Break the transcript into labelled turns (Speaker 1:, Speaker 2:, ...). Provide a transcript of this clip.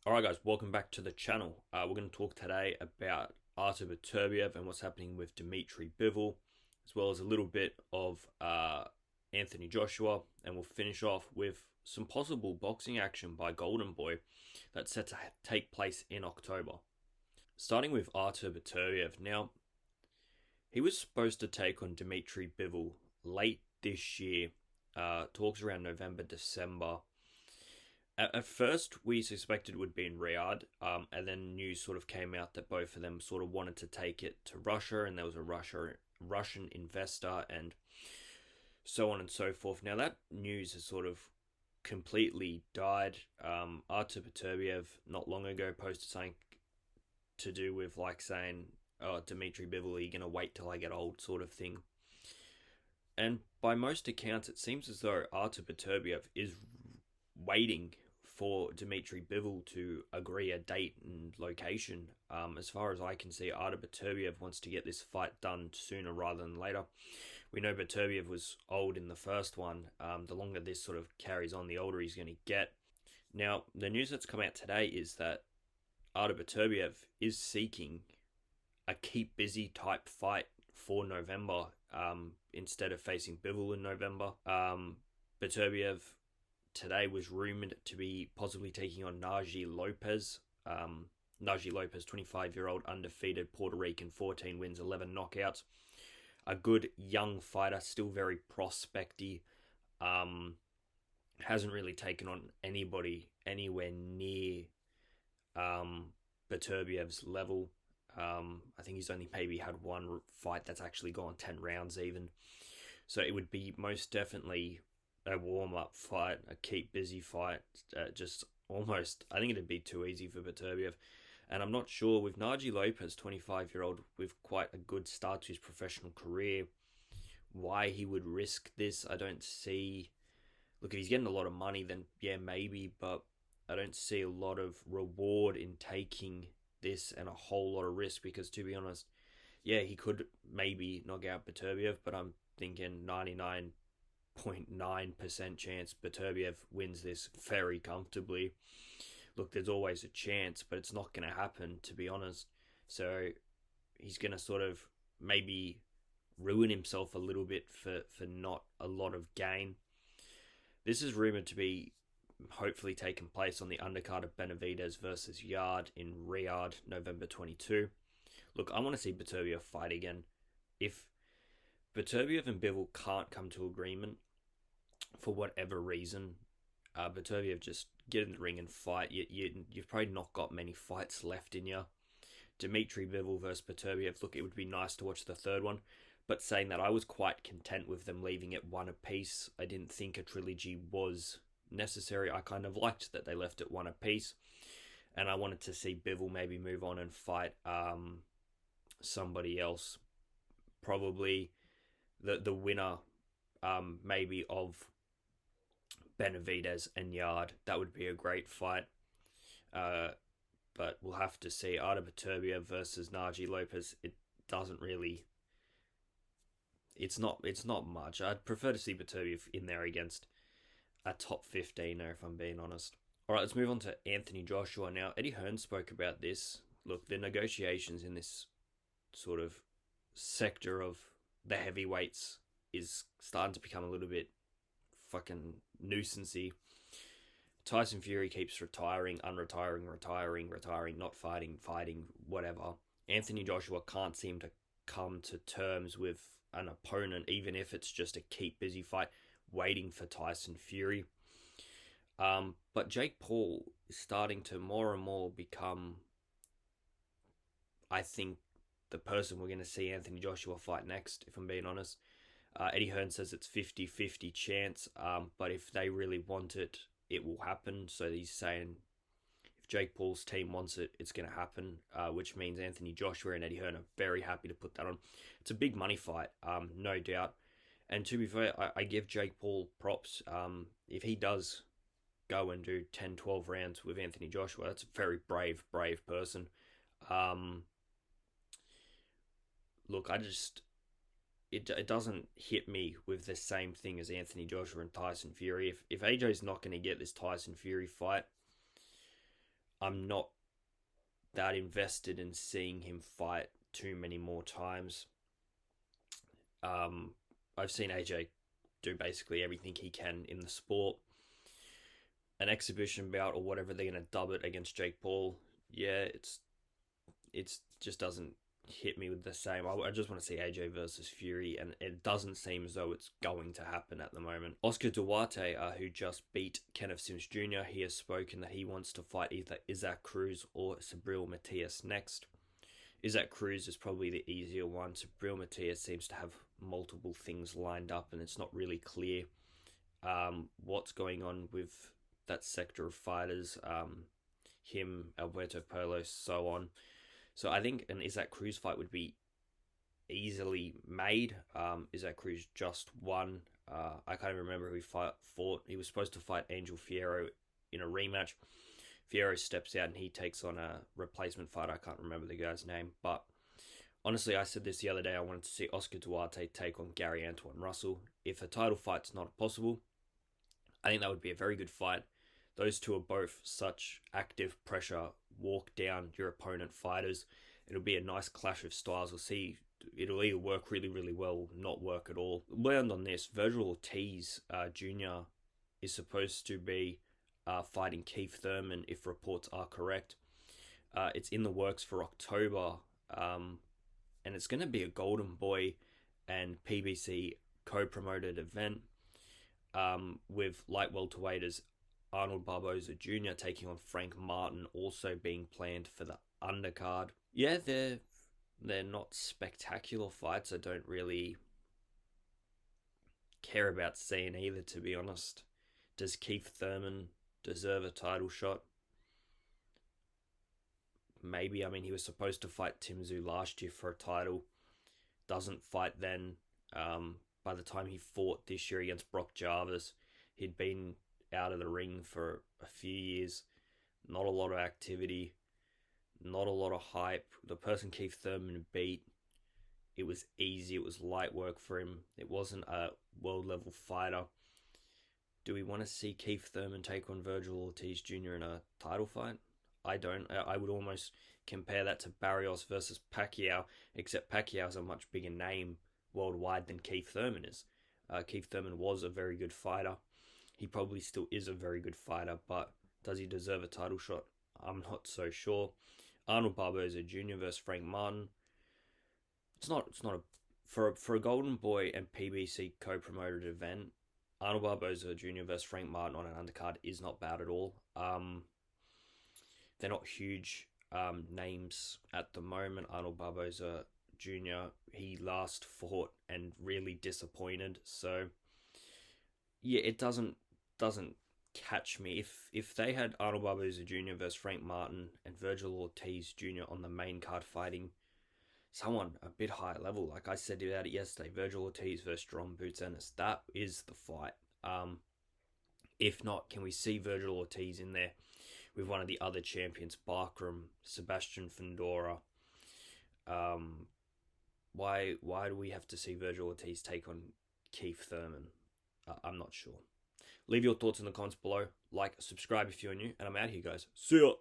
Speaker 1: Alright guys, welcome back to the channel. We're going to talk today about Artur Beterbiev and what's happening with Dmitry Bivol, as well as a little bit of Anthony Joshua, and we'll finish off with some possible boxing action by Golden Boy that's set to take place in October. Starting with Artur Beterbiev. Now, he was supposed to take on Dmitry Bivol late this year, talks around November, December. At first, we suspected it would be in Riyadh, and then news sort of came out that both of them sort of wanted to take it to Russia, and there was a Russian investor, and so on and so forth. Now that news has sort of completely died. Artur Beterbiev not long ago posted something to do with like saying, "Oh, Dmitry Bivol, are you gonna wait till I get old?" sort of thing. And by most accounts, it seems as though Artur Beterbiev is waiting for Dmitry Bivol to agree a date and location. As far as I can see, Artur Beterbiev wants to get this fight done sooner rather than later. We know Beterbiev was old in the first one. The longer this sort of carries on, the older he's going to get. Now, the news that's come out today is that Artur Beterbiev is seeking a keep busy type fight for November, instead of facing Bivol in November. Beterbiev today was rumored to be possibly taking on Naji Lopez. Naji Lopez, 25-year-old, undefeated Puerto Rican, 14 wins, 11 knockouts. A good young fighter, still very prospecty. Hasn't really taken on anybody anywhere near Beterbiev's level. I think he's only maybe had one fight that's actually gone 10 rounds even. So it would be most definitely a warm up fight, a keep busy fight. Just almost, I think it'd be too easy for Beterbiev. And I'm not sure with Naji Lopez, 25-year-old, with quite a good start to his professional career, why he would risk this. I don't see. Look, if he's getting a lot of money, then yeah, maybe, but I don't see a lot of reward in taking this and a whole lot of risk because, to be honest, yeah, he could maybe knock out Beterbiev, but I'm thinking 99.9% chance Beterbiev wins this very comfortably. Look, there's always a chance, but it's not going to happen, to be honest. So he's going to sort of maybe ruin himself a little bit for not a lot of gain. This is rumored to be hopefully taking place on the undercard of Benavidez versus Yard in Riyadh, November 22. Look, I want to see Beterbiev fight again. If Beterbiev and Bivol can't come to agreement for whatever reason, Beterbiev just get in the ring and fight. You've probably not got many fights left in you. Dmitry Bivol versus Beterbiev. Look, it would be nice to watch the third one. But saying that, I was quite content with them leaving it one apiece. I didn't think a trilogy was necessary. I kind of liked that they left it one apiece. And I wanted to see Bivol maybe move on and fight somebody else. Probably the winner maybe of Benavidez and Yard. That would be a great fight. But we'll have to see. Artur Beterbiev versus Naji Lopez. It doesn't really. It's not much. I'd prefer to see Beterbiev in there against a top 15er, if I'm being honest. All right, let's move on to Anthony Joshua now. Eddie Hearn spoke about this. Look, the negotiations in this sort of sector of the heavyweights is starting to become a little bit fucking nuisancey. Tyson Fury keeps retiring, unretiring, retiring, not fighting, whatever. Anthony Joshua can't seem to come to terms with an opponent, even if it's just a keep busy fight, waiting for Tyson Fury. But Jake Paul is starting to more and more become, I think, the person we're going to see Anthony Joshua fight next, if I'm being honest. Eddie Hearn says it's 50-50 chance, but if they really want it, it will happen. So he's saying if Jake Paul's team wants it, it's going to happen, which means Anthony Joshua and Eddie Hearn are very happy to put that on. It's a big money fight, no doubt. And to be fair, I give Jake Paul props. If he does go and do 10, 12 rounds with Anthony Joshua, that's a very brave person. Look, it doesn't hit me with the same thing as Anthony Joshua and Tyson Fury. If AJ's not going to get this Tyson Fury fight, I'm not that invested in seeing him fight too many more times. Um, I've seen AJ do basically everything he can in the sport. An exhibition bout or whatever they're gonna dub it against Jake Paul, yeah, it's just doesn't hit me with the same. I just want to see AJ versus Fury, and it doesn't seem as though it's going to happen at the moment. Oscar Duarte, who just beat Kenneth Sims Jr., he has spoken that he wants to fight either Isaac Cruz or Sabril Matias next. Isaac Cruz is probably the easier one. Sabril Matias seems to have multiple things lined up, and it's not really clear what's going on with that sector of fighters. Him, Alberto Polo, so on. So I think an Isaac Cruz fight would be easily made. Isaac Cruz just won. I can't even remember who he fought. He was supposed to fight Angel Fierro in a rematch. Fierro steps out and he takes on a replacement fighter. I can't remember the guy's name. But honestly, I said this the other day. I wanted to see Oscar Duarte take on Gary Antoine Russell. If a title fight's not possible, I think that would be a very good fight. Those two are both such active pressure, walk down your opponent fighters. It'll be a nice clash of styles. We'll see. It'll either work really, really well or not work at all. Learned on this, Virgil Ortiz Jr. is supposed to be fighting Keith Thurman, if reports are correct. It's in the works for October, and it's going to be a Golden Boy and PBC co-promoted event with light welterweighters Arnold Barboza Jr. taking on Frank Martin, also being planned for the undercard. Yeah, they're not spectacular fights. I don't really care about seeing either, to be honest. Does Keith Thurman deserve a title shot? Maybe. I mean, he was supposed to fight Tim Tszyu last year for a title. Doesn't fight then. By the time he fought this year against Brock Jarvis, he'd been out of the ring for a few years. Not a lot of activity. Not a lot of hype. The person Keith Thurman beat, it was easy. It was light work for him. It wasn't a world level fighter. Do we want to see Keith Thurman take on Virgil Ortiz Jr. in a title fight? I don't. I would almost compare that to Barrios versus Pacquiao, except Pacquiao's a much bigger name worldwide than Keith Thurman is. Keith Thurman was a very good fighter. He probably still is a very good fighter, but does he deserve a title shot? I'm not so sure. Arnold Barboza Jr. versus Frank Martin. It's not a for a Golden Boy and PBC co-promoted event. Arnold Barboza Jr. versus Frank Martin on an undercard is not bad at all. They're not huge names at the moment. Arnold Barboza Jr., he last fought and really disappointed. So yeah, it doesn't catch me. If they had Arnold Barboza Jr. versus Frank Martin and Virgil Ortiz Jr. on the main card fighting someone a bit higher level, like I said about it yesterday, Virgil Ortiz versus Jerome Boots Ennis, that is the fight. If not, can we see Virgil Ortiz in there with one of the other champions, Barkram, Sebastian Fundora? Why do we have to see Virgil Ortiz take on Keith Thurman? I'm not sure. Leave your thoughts in the comments below. Like, subscribe if you're new, and I'm out here, guys. See ya!